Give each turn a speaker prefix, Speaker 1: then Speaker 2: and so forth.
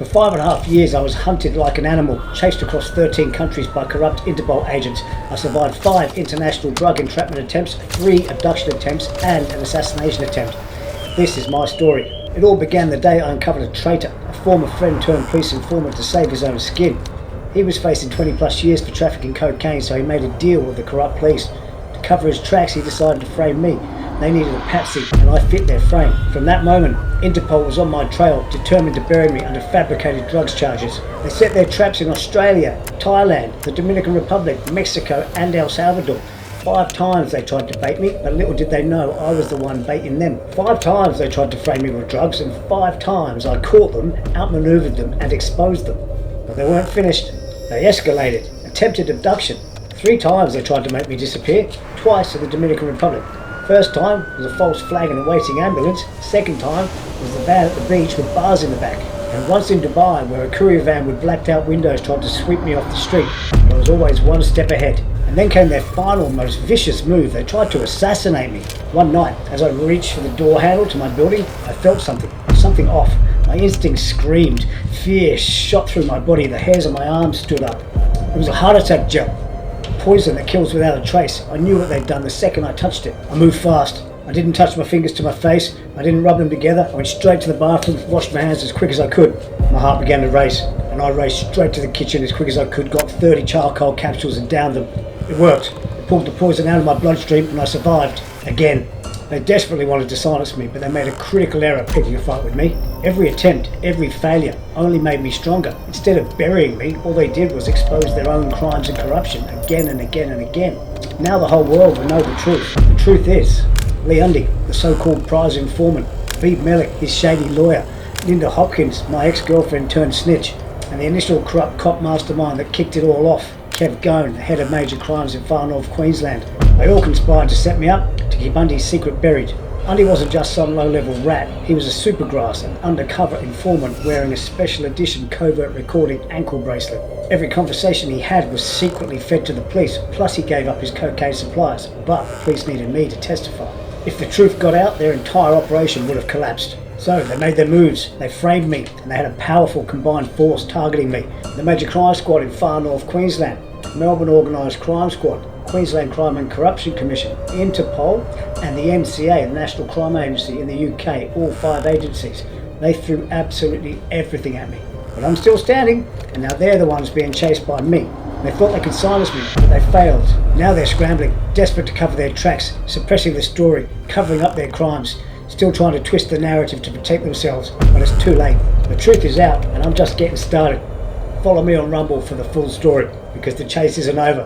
Speaker 1: For 5.5 years I was hunted like an animal, chased across 13 countries by corrupt Interpol agents. I survived 5 international drug entrapment attempts, 3 abduction attempts and an assassination attempt. This is my story. It all began the day I uncovered a traitor, a former friend turned police informant to save his own skin. He was facing 20 plus years for trafficking cocaine, so he made a deal with the corrupt police. To cover his tracks he decided to frame me. They needed a patsy and I fit their frame. From that moment, Interpol was on my trail, determined to bury me under fabricated drugs charges. They set their traps in Australia, Thailand, the Dominican Republic, Mexico and El Salvador. 5 times they tried to bait me, but little did they know I was the one baiting them. 5 times they tried to frame me with drugs, and 5 times I caught them, outmaneuvered them and exposed them. But they weren't finished. They escalated. Attempted abduction. 3 times they tried to make me disappear, twice to the Dominican Republic. First time was a false flag and a waiting ambulance. Second time was the van at the beach with bars in the back. And once in Dubai, where a courier van with blacked out windows tried to sweep me off the street. But I was always one step ahead. And then came their final, most vicious move. They tried to assassinate me. One night, as I reached for the door handle to my building, I felt something off. My instincts screamed. Fear shot through my body. The hairs on my arms stood up. It was a heart attack gel. Poison that kills without a trace. I knew what they'd done the second I touched it. I moved fast. I didn't touch my fingers to my face. I didn't rub them together. I went straight to the bathroom, washed my hands as quick as I could. My heart began to race, and I raced straight to the kitchen as quick as I could, got 30 charcoal capsules and downed them. It worked. It pulled the poison out of my bloodstream and I survived. Again. They desperately wanted to silence me, but they made a critical error picking a fight with me. Every attempt, every failure only made me stronger. Instead of burying me, all they did was expose their own crimes and corruption again and again and again. Now the whole world will know the truth. The truth is, Lee Undy, the so-called prize informant, Beeb Mellick, his shady lawyer, Linda Hopkins, my ex-girlfriend turned snitch, and the initial corrupt cop mastermind that kicked it all off, Kev Gone, the head of major crimes in far north Queensland. They all conspired to set me up, to keep Undy's secret buried. Undy wasn't just some low-level rat, he was a supergrass, an undercover informant wearing a special edition covert recording ankle bracelet. Every conversation he had was secretly fed to the police, plus he gave up his cocaine supplies, but the police needed me to testify. If the truth got out, their entire operation would have collapsed. So they made their moves, they framed me, and they had a powerful combined force targeting me. The Major Crime Squad in far north Queensland, Melbourne Organised Crime Squad, Queensland Crime and Corruption Commission, Interpol and the MCA, the National Crime Agency in the UK, all 5 agencies. They threw absolutely everything at me. But I'm still standing, and now they're the ones being chased by me. They thought they could silence me, but they failed. Now they're scrambling, desperate to cover their tracks, suppressing the story, covering up their crimes, still trying to twist the narrative to protect themselves, but it's too late. The truth is out, and I'm just getting started. Follow me on Rumble for the full story, because the chase isn't over.